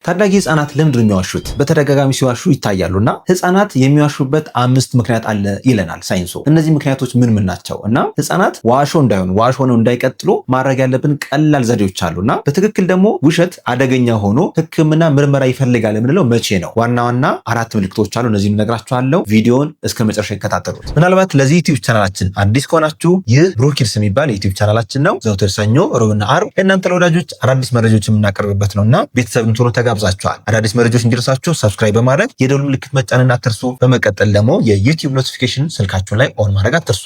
ታዳጊ ህፃናት ለምንድን ነው የሚዋሹት? በተደጋጋሚ ሲዋሹ ይታያሉና ህፃናት የሚዋሹበት 5 ምክንያት አለ ይለናል ሳይንሱ። እነዚህ ምክንያቶች ምን ናቸው? እና ህፃናት ዋሾ እንዳይሆኑ ዋሾ ሆነው እንዳይቀጥሉ ማድረግ ያለብን ቀላል ዘዴዎች አሉና በትክክል ደግሞ ውሸት አደገኛ ሆኖ ህክምና ምርመራ ይፈልጋል የምንለው መቼ ነው? ዋና ዋና 4 ምልክቶች አሉ። እነዚህን እነግራችኋለሁ። ቪዲዮውን እስከ መጨረሻ ይከታተሉት። ምናልባት ለዚህ ዩቲዩብ ቻናላችን አዲስ ከሆናችሁ ይህ ብሩክ ኪድስ የሚባል የዩቲዩብ ቻናላችን ነው። ዘውትር ሰኞ፣ ሮብና ዓርብ እናንተ ለወዳጆች አዳዲስ መረጃዎች የምናቀርብበት ነውና ቤተሰብን ቶሎ ጋብዛችኋል። አዳዲስ መረጃዎች እንዲደርሳችሁ ሰብስክራይብ በማድረግ የደወል ምልክት መጫንን አትርሱ። በመቀጠል ደግሞ የዩቲዩብ ኖቲፊኬሽን ስልካችሁ ላይ ኦን ማድረግ አትርሱ።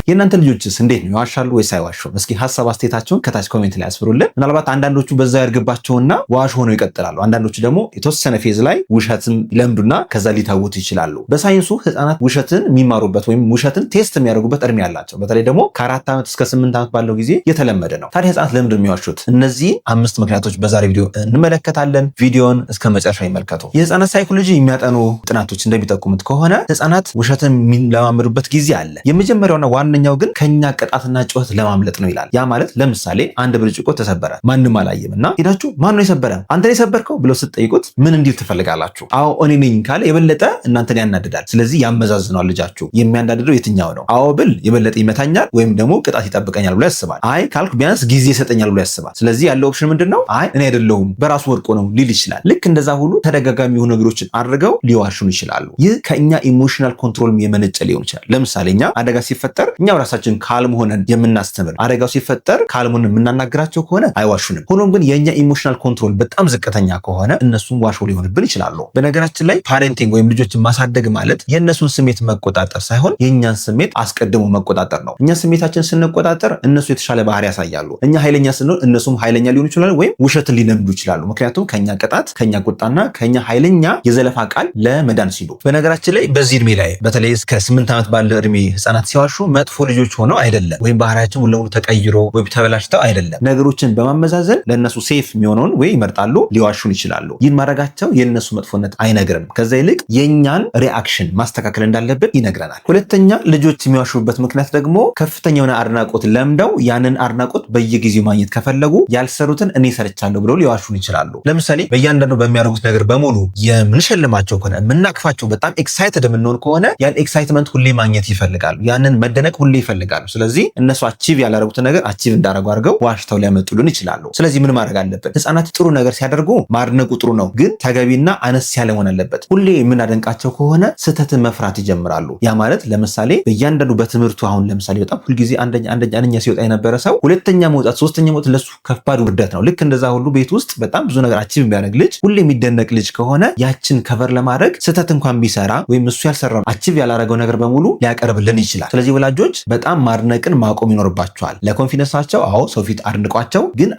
የእናንተ ልጆችስ እንዴት ነው? ይዋሻሉ ወይስ አይዋሹም? እስኪ ሐሳብ አስተያየታችሁን ከታች ኮሜንት ላይ አስፍሩልን። ምናልባት አንዳንዶቹ በዛ ያርግባቸውና ዋሽ ሆነው ይቀጥላሉ። አንዳንዶቹ ደግሞ የተወሰነ ፌዝ ላይ ውሸትን ለምዱና ከዛ ሊታወቱ ይችላሉ። በሳይንሱ ህፃናት ውሸትን የሚማሩበት ወይም ውሸትን ቴስት የሚያደርጉበት እድሜ ያላቸው በተለይ ደግሞ ከ4 ዓመት እስከ 8 ዓመት ባለው ጊዜ የተለመደ ነው። ታዲያ ህፃናት ለምንድን ነው የሚዋሹት? እነዚህ 5 ምክንያቶች በዛሬ ቪዲዮ እንመለከታለን። ቪዲዮን እስከ መጨረሻ ይመልከቱ። የህፃናት ሳይኮሎጂ የሚያጠኑ ጥናቶች እንደሚጠቁሙት ከሆነ ህፃናት ውሸትን የሚለማመዱበት ጊዜ አለ። የመጀመሪያውና ዋነኛው ግን ከኛ ቅጣትና ጩኸት ለማምለጥ ነው ይላል። ያ ማለት ለምሳሌ አንድ ብርጭቆ ተሰበረ፣ ማንም አላየም እና ሄዳችሁ ማን ነው የሰበረ? አንተ ነው የሰበርከው ብለው ስትጠይቁት ምን እንዲል ትፈልጋላችሁ? አዎ እኔ ነኝ ካለ የበለጠ እናንተን ያናድዳል። ስለዚህ ያመዛዝነዋል ልጃችሁ። የሚያናድደው የትኛው ነው? አዎ ብል የበለጠ ይመታኛል ወይም ደግሞ ቅጣት ይጠብቀኛል ብሎ ያስባል። አይ ካልኩ ቢያንስ ጊዜ ይሰጠኛል ብሎ ያስባል። ስለዚህ ያለው ኦፕሽን ምንድነው? አይ እኔ አይደለሁም በራሱ ወድቆ ነው ሊል ይችላል። ልክ እንደዛ ሁሉ ተደጋጋሚ የሆኑ ነገሮችን አድርገው ሊዋሹን ይችላሉ። ይህ ከኛ ኢሞሽናል ኮንትሮል የመነጨ ሊሆን ይችላል። ለምሳሌ እኛ አደጋ ሲፈጠር እኛው ራሳችን ካልም ሆነን የምናስተምር፣ አደጋው ሲፈጠር ካልም ሆነን የምናናግራቸው ከሆነ አይዋሹንም። ሆኖም ግን የኛ ኢሞሽናል ኮንትሮል በጣም ዝቅተኛ ከሆነ እነሱም ዋሾ ሊሆንብን ይችላሉ። በነገራችን ላይ ፓሬንቲንግ ወይም ልጆችን ማሳደግ ማለት የእነሱን ስሜት መቆጣጠር ሳይሆን የእኛን ስሜት አስቀድሞ መቆጣጠር ነው። እኛ ስሜታችን ስንቆጣጠር እነሱ የተሻለ ባህሪ ያሳያሉ። እኛ ኃይለኛ ስንሆን እነሱም ኃይለኛ ሊሆኑ ይችላሉ ወይም ውሸትን ሊለምዱ ይችላሉ። ምክንያቱም ከኛ ቅጣት፣ ከኛ ቁጣና ከኛ ኃይለኛ የዘለፋ ቃል ለመዳን ሲሉ። በነገራችን ላይ በዚህ እድሜ ላይ በተለይ እስከ 8 ዓመት ባለ እድሜ ህፃናት ሲዋሹ መጥፎ ልጆች ሆነው አይደለም ወይም ባህሪያቸው ሙሉ ለሙሉ ተቀይሮ ወይም ተበላሽተው አይደለም። ነገሮችን በማመዛዘን ለነሱ ሴፍ የሚሆነውን ወይ ይመርጣሉ፣ ሊዋሹን ይችላሉ። ይህን ማድረጋቸው የነሱ መጥፎነት አይነግርም። ከዛ ይልቅ የኛን ሪአክሽን ማስተካከል እንዳለብን ይነግረናል። ሁለተኛ ልጆች የሚዋሹበት ምክንያት ደግሞ ከፍተኛ የሆነ አድናቆት ለምደው ያንን አድናቆት በየጊዜው ማግኘት ከፈለጉ ያልሰሩትን እኔ ሰርቻለሁ ብለው ሊዋሹን ይችላሉ። ለምሳሌ በእያንዳንዱ በሚያደርጉት ነገር በሙሉ የምንሸልማቸው ከሆነ የምናቅፋቸው፣ በጣም ኤክሳይትድ የምንሆን ከሆነ ያን ኤክሳይትመንት ሁሌ ማግኘት ይፈልጋሉ። ያንን መደነቅ ሁሌ ይፈልጋሉ። ስለዚህ እነሱ አቺቭ ያላረጉትን ነገር አቺቭ እንዳረጉ አድርገው ዋሽተው ሊያመጡልን ይችላሉ። ስለዚህ ምን ማድረግ አለብን? ህፃናት ጥሩ ነገር ሲያደርጉ ማድነቁ ጥሩ ነው፣ ግን ተገቢና አነስ ያለ መሆን አለበት። ሁሌ የምናደንቃቸው ከሆነ ስህተትን መፍራት ይጀምራሉ። ያ ማለት ለምሳሌ በእያንዳንዱ በትምህርቱ አሁን ለምሳሌ በጣም ሁልጊዜ አንደኛ ሲወጣ የነበረ ሰው ሁለተኛ መውጣት፣ ሶስተኛ መውጣት ለሱ ከባድ ውርደት ነው። ልክ እንደዛ ሁሉ ቤት ውስጥ በጣም ብዙ ነገር አቺቭ የሚያደርግ ልጅ፣ ሁሌ የሚደነቅ ልጅ ከሆነ ያችን ከቨር ለማድረግ ስህተት እንኳን ቢሰራ ወይም እሱ ያልሰራው አቺቭ ያላረገው ነገር በሙሉ ሊያቀርብልን ይችላል። ስለዚህ ወላጆች በጣም ማድነቅን ማቆም ይኖርባቸዋል። ለኮንፊደንሳቸው አዎ ሰው ፊት አድንቋቸው፣ ግን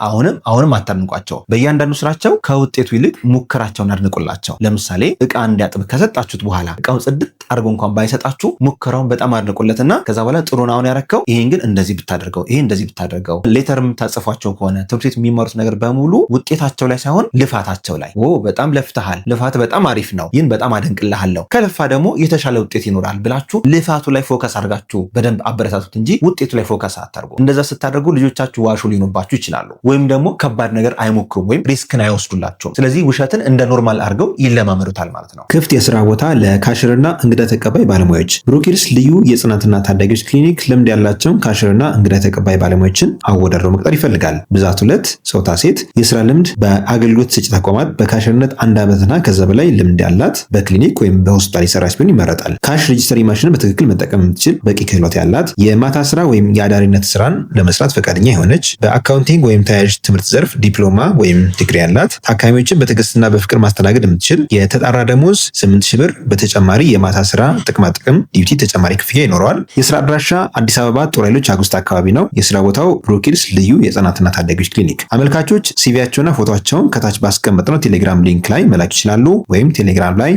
አሁንም አታድንቋቸው። በእያንዳንዱ ስራቸው ከውጤቱ ይልቅ ሙከራቸውን አድንቁላቸው። ለምሳሌ እቃ እንዲያጥብ ከሰጣችሁት በኋላ እቃውን ጽድት አድርጎ እንኳን ባይሰጣችሁ ሙከራውን በጣም አድንቁለትና ከዛ በኋላ ጥሩ ነው አሁን ያረከው፣ ይሄን ግን እንደዚህ ብታደርገው፣ ይሄን እንደዚህ ብታደርገው። ሌተር የምታጽፏቸው ከሆነ ትምህርት ቤት የሚማሩት ነገር በሙሉ ውጤታቸው ላይ ሳይሆን ልፋታቸው ላይ። በጣም ለፍተሃል፣ ልፋት በጣም አሪፍ ነው፣ ይህን በጣም አደንቅልሃለሁ፣ ከለፋ ደግሞ የተሻለ ውጤት ይኖራል ብላችሁ ልፋቱ ላይ ፎከስ አድርጋችሁ በደንብ አበረታቱት እንጂ ውጤቱ ላይ ፎከስ አታርጉ። እንደዛ ስታደርጉ ልጆቻችሁ ዋሹ ሊሆኑባችሁ ይችላሉ። ወይም ደግሞ ከባድ ነገር አይሞክሩም ወይም ሪስክን አይወስዱላቸውም። ስለዚህ ውሸትን እንደ ኖርማል አድርገው ይለማመዱታል ማለት ነው። ክፍት የስራ ቦታ ለካሽርና እንግዳ ተቀባይ ባለሙያዎች። ብሩክ ኪድስ ልዩ የጽናትና ታዳጊዎች ክሊኒክ ልምድ ያላቸውን ካሽርና እንግዳ ተቀባይ ባለሙያዎችን አወዳድሮ መቅጠር ይፈልጋል። ብዛት 2 ጾታ ሴት። የስራ ልምድ በአገልግሎት ሰጪ ተቋማት በካሽርነት 1 ዓመትና ከዛ በላይ ልምድ ያላት፣ በክሊኒክ ወይም በሆስፒታል የሰራች ቢሆን ይመረጣል። ካሽ ሬጂስተሪ ማሽንን በትክክል መጠቀም የምትችል፣ በቂ ክህሎት ያላት ያላት፣ የማታ ስራ ወይም የአዳሪነት ስራን ለመስራት ፈቃደኛ የሆነች፣ በአካውንቲንግ ወይም ተያያዥ ትምህርት ዘርፍ ዲፕሎማ ወይም ዲግሪ ያላት፣ ታካሚዎችን በትዕግስትና በፍቅር ማስተናገድ የምትችል፣ የተጣራ ደሞዝ 8000 ብር በተጨማሪ የማታ ስራ ጥቅማ ጥቅም ዲዩቲ ተጨማሪ ክፍያ ይኖረዋል። የስራ አድራሻ አዲስ አበባ ጦር ኃይሎች አጉስት አካባቢ ነው። የስራ ቦታው ብሩኪድስ ልዩ የህጻናትና ታዳጊዎች ክሊኒክ። አመልካቾች ሲቪያቸውና ፎቶቸውን ከታች ባስቀመጥነው ቴሌግራም ሊንክ ላይ መላክ ይችላሉ። ወይም ቴሌግራም ላይ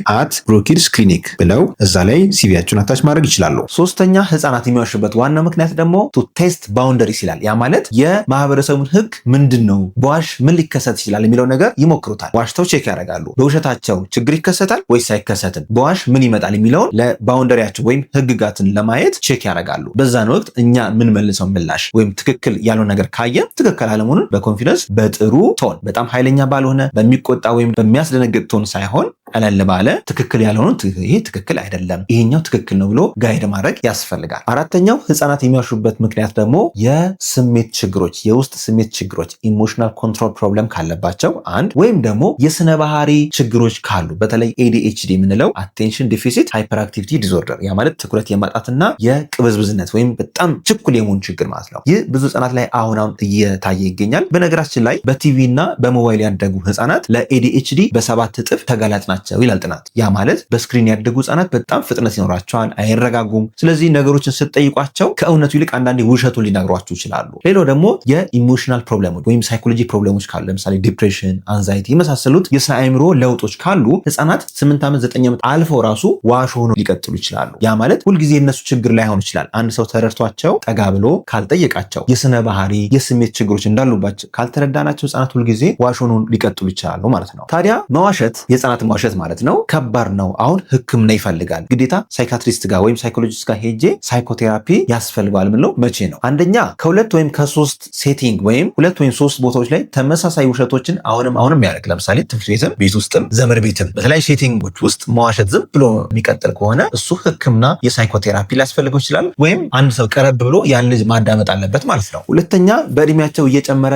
@ብሩኪድስ ክሊኒክ ብለው እዛ ላይ ሲቪያቸውን አታች ማድረግ ይችላሉ። ሶስተኛ ህጻናት የሚዋሹበት ዋና ምክንያት ደግሞ ቱ ቴስት ባውንደሪስ ይላል። ያ ማለት የማህበረሰቡን ህግ ምንድነው፣ በዋሽ ምን ሊከሰት ይችላል የሚለው ነገር ይሞክሩታል። ዋሽተው ቼክ ያደርጋሉ። በውሸታቸው ችግር ይከሰታል ወይስ አይከሰትም፣ በዋሽ ምን ይመጣል የሚለውን ለባውንደሪያቸው ወይም ህግጋትን ለማየት ቼክ ያደርጋሉ። በዛን ወቅት እኛ ምን መልሰው ምላሽ ወይም ትክክል ያለው ነገር ካየን ትክክል አለመሆኑን በኮንፊደንስ በጥሩ ቶን፣ በጣም ኃይለኛ ባልሆነ በሚቆጣ ወይም በሚያስደነግጥ ቶን ሳይሆን ቀለል ባለ ትክክል ያልሆኑት ይሄ ትክክል አይደለም፣ ይሄኛው ትክክል ነው ብሎ ጋይድ ማድረግ ያስፈልጋል። አራተኛው ህፃናት የሚዋሹበት ምክንያት ደግሞ የስሜት ችግሮች፣ የውስጥ ስሜት ችግሮች ኢሞሽናል ኮንትሮል ፕሮብለም ካለባቸው አንድ፣ ወይም ደግሞ የስነ ባህሪ ችግሮች ካሉ በተለይ ADHD የምንለው አቴንሽን ዲፊሲት ሃይፐር አክቲቪቲ ዲስኦርደር፣ ያ ማለት ትኩረት የማጣትና የቅብዝብዝነት ወይም በጣም ችኩል የመሆን ችግር ማለት ነው። ይህ ብዙ ህፃናት ላይ አሁን እየታየ ይገኛል። በነገራችን ላይ በቲቪ እና በሞባይል ያደጉ ህፃናት ለADHD በ7 እጥፍ ተጋላጭ ናቸው ይላል ጥናት። ያ ማለት በስክሪን ያደጉ ህጻናት በጣም ፍጥነት ይኖራቸዋል፣ አይረጋጉም። ስለዚህ ነገሮችን ስትጠይቋቸው ከእውነቱ ይልቅ አንዳንዴ ውሸቱን ሊነግሯችሁ ይችላሉ። ሌላው ደግሞ የኢሞሽናል ፕሮብሌሞች ወይም ሳይኮሎጂ ፕሮብሌሞች ካሉ ለምሳሌ ዲፕሬሽን፣ አንዛይቲ የመሳሰሉት የስነ አእምሮ ለውጦች ካሉ ህጻናት 8 ዓመት 9 ዓመት አልፈው ራሱ ዋሽ ሆነው ሊቀጥሉ ይችላሉ። ያ ማለት ሁልጊዜ እነሱ ችግር ላይሆን ይችላል። አንድ ሰው ተረድቷቸው ጠጋ ብሎ ካልጠየቃቸው የስነ ባህሪ የስሜት ችግሮች እንዳሉባቸው ካልተረዳናቸው ህጻናት ሁልጊዜ ዋሽ ሆነው ሊቀጥሉ ይችላሉ ማለት ነው። ታዲያ መዋሸት የህጻናት መዋሸት ማለት ነው ከባድ ነው። አሁን ህክምና ይፈልጋል። ግዴታ ሳይካትሪስት ጋር ወይም ሳይኮሎጂስት ጋር ሄጄ ሳይኮቴራፒ ያስፈልጋል ምንለው መቼ ነው? አንደኛ ከሁለት ወይም ከሶስት ሴቲንግ ወይም 2 ወይም 3 ቦታዎች ላይ ተመሳሳይ ውሸቶችን አሁንም ያደርግ፣ ለምሳሌ ትምህርት ቤትም ቤት ውስጥም ዘመድ ቤትም በተለያዩ ሴቲንጎች ውስጥ መዋሸት ዝም ብሎ የሚቀጥል ከሆነ እሱ ህክምና የሳይኮቴራፒ ሊያስፈልገው ይችላል። ወይም አንድ ሰው ቀረብ ብሎ ያን ልጅ ማዳመጥ አለበት ማለት ነው። ሁለተኛ በእድሜያቸው እየጨመረ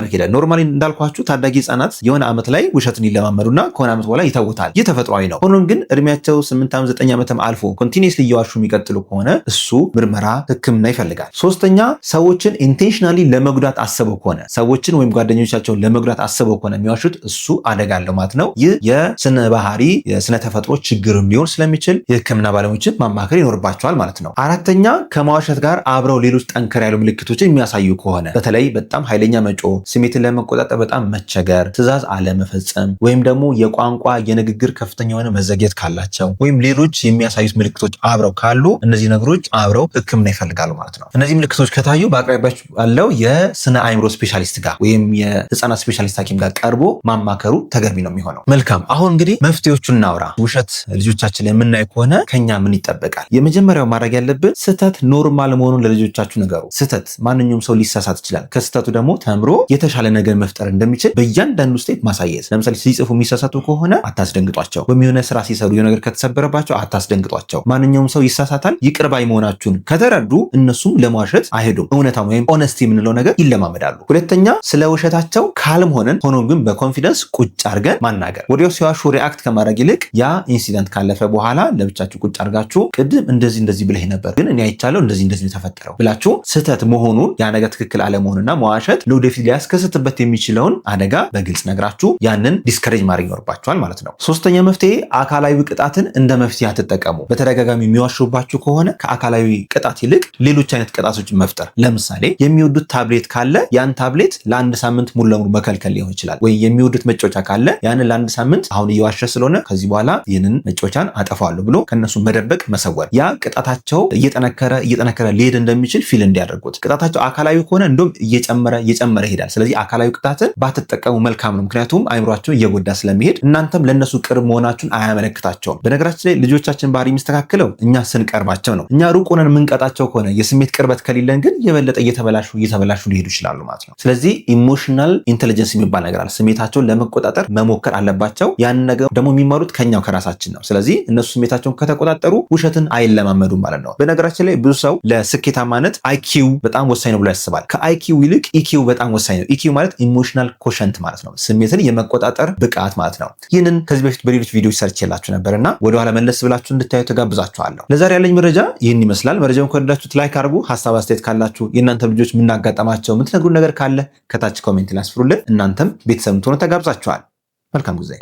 ይሄዳል። ኖርማሊ እንዳልኳችሁ ታዳጊ ህጻናት የሆነ ዓመት ላይ ውሸትን ይለማመዱና ከሆነ ዓመት በኋላ ይተውታል። ይህ ተፈጥሯዊ ነው። ሆኖም ግን እድሜያቸው 8 ዓመት 9 ዓመትም አልፎ ኮንቲኒየስሊ እየዋሹ የሚቀጥሉ ከሆነ እሱ ምርመራ ህክምና ይፈልጋል። ሶስተኛ ሰዎችን ኢንቴንሽናሊ ለመጉዳት አስበው ከሆነ ሰዎችን ወይም ጓደኞቻቸውን ለመጉዳት አስበው ከሆነ የሚዋሹት እሱ አደጋ አለው ማለት ነው። ይህ የስነ ባህሪ የስነ ተፈጥሮ ችግርም ሊሆን ስለሚችል የህክምና ባለሙያዎችን ማማከር ይኖርባቸዋል ማለት ነው። አራተኛ ከመዋሸት ጋር አብረው ሌሎች ጠንከር ያሉ ምልክቶችን የሚያሳዩ ከሆነ በተለይ በጣም ኃይለኛ መጮህ፣ ስሜትን ለመቆጣጠር በጣም መቸገር፣ ትዕዛዝ አለመፈጸም ወይም ደግሞ የቋንቋ የንግግር ከፍተኛ የሆነ መዘግየት ካላቸው ወይም ሌሎች የሚያሳዩት ምልክቶች አብረው ካሉ እነዚህ ነገሮች አብረው ህክምና ይፈልጋሉ ማለት ነው። እነዚህ ምልክቶች ከታዩ በአቅራቢያችሁ ያለው የስነ አእምሮ ስፔሻሊስት ጋር ወይም የህፃናት ስፔሻሊስት ሐኪም ጋር ቀርቦ ማማከሩ ተገቢ ነው የሚሆነው። መልካም፣ አሁን እንግዲህ መፍትሄዎቹን እናውራ። ውሸት ልጆቻችን ላይ የምናይ ከሆነ ከኛ ምን ይጠበቃል? የመጀመሪያው ማድረግ ያለብን ስህተት ኖርማል መሆኑን ለልጆቻችሁ ንገሩ። ስህተት ማንኛውም ሰው ሊሳሳት ይችላል። ከስህተቱ ደግሞ ተምሮ የተሻለ ነገር መፍጠር እንደሚችል በእያንዳንዱ ስቴፕ ማሳየት። ለምሳሌ ሲጽፉ የሚሳሳቱ ከሆነ አታስደንግጧቸው። በሚሆነ ስራ ሲሰሩ የሆነ ነገር ከተሰበረባቸው አታስደንግጧቸው። ማንኛውም ሰው ይሳሳታል። ይቅር ባይ መሆናችሁን ከተረዱ እነሱም ለመዋሸት አይሄዱም። እውነታው ወይም ኦነስቲ የምንለው ነገር ይለማመዳሉ። ሁለተኛ ስለ ውሸታቸው ካልም ሆነን ሆኖም ግን በኮንፊደንስ ቁጭ አድርገን ማናገር። ወዲያው ሲዋሹ ሪአክት ከማድረግ ይልቅ ያ ኢንሲደንት ካለፈ በኋላ ለብቻችሁ ቁጭ አድርጋችሁ ቅድም እንደዚህ ብለህ ነበር ግን እኔ አይቻለሁ እንደዚህ ተፈጠረው ብላችሁ ስህተት መሆኑን ያ ነገር ትክክል አለመሆኑና መዋሸት ለወደፊት ሊያስከስትበት የሚችለውን አደጋ በግልጽ ነግራችሁ ያንን ዲስከሬጅ ማድረግ ይኖርባችኋል ማለት ነው። ሶስተኛ መፍትሄ አካላዊ ቅጣትን እንደ መፍትሄ አትጠቀሙ። በተደጋጋሚ የሚዋሹባችሁ ከሆነ ከአካላዊ ቅጣት ይልቅ ሌሎች አይነት ቅጣቶችን መፍጠር። ለምሳሌ የሚወዱት ታብሌት ካለ ያን ታብሌት ለአንድ ሳምንት ሙሉ ለሙሉ መከልከል ሊሆን ይችላል። ወይ የሚወዱት መጫወቻ ካለ ያንን ለአንድ ሳምንት አሁን እየዋሸ ስለሆነ ከዚህ በኋላ ይህንን መጫወቻን አጠፋዋለሁ ብሎ ከነሱ መደበቅ፣ መሰወር። ያ ቅጣታቸው እየጠነከረ ሊሄድ እንደሚችል ፊል እንዲያደርጉት። ቅጣታቸው አካላዊ ከሆነ እንደውም እየጨመረ ይሄዳል። ስለዚህ አካላዊ ቅጣትን ባትጠቀሙ መልካም ነው። ምክንያቱም አይምሯቸውን እየጎዳ ስለሚሄድ እናንተም ለነሱ ቅርብ መሆናችሁን አያመለክታቸውም። በነገራችን ላይ ልጆቻችን ባህሪ የሚስተካከለው እኛ ስንቀርባቸው ነው። እኛ ሩቅ ሆነን የምንቀጣቸው ከሆነ የስሜት ቅርበት ከሌለን ግን የበለጠ እየተበላሹ ሊሄዱ ይችላሉ ማለት ነው። ስለዚህ ኢሞሽናል ኢንቴሊጀንስ የሚባል ነገር አለ። ስሜታቸውን ለመቆጣጠር መሞከር አለባቸው። ያን ነገር ደግሞ የሚማሩት ከኛው ከራሳችን ነው። ስለዚህ እነሱ ስሜታቸውን ከተቆጣጠሩ ውሸትን አይለማመዱም ማለት ነው። በነገራችን ላይ ብዙ ሰው ለስኬታማነት አይኪው በጣም ወሳኝ ነው ብሎ ያስባል። ከአይኪው ይልቅ ኢኪው በጣም ወሳኝ ነው። ኢኪው ማለት ኢሞሽናል ኮሸንት ማለት ነው። ስሜትን የመቆጣጠር ብቃት ማለት ነው። ይህንን ምናምን ከዚህ በፊት በሌሎች ቪዲዮዎች ሰርቼላችሁ ነበርና ወደኋላ መለስ ብላችሁ እንድታዩ ተጋብዛችኋለሁ። ለዛሬ ያለኝ መረጃ ይህን ይመስላል። መረጃውን ከወደዳችሁት ላይክ አድርጉ። ሐሳብ አስተያየት ካላችሁ የእናንተ ልጆች ምናጋጠማቸው የምትነግሩን ነገር ካለ ከታች ኮሜንት ላይ አስፍሩልን። እናንተም ቤተሰብ ትሆኑ ተጋብዛችኋል። መልካም ጊዜ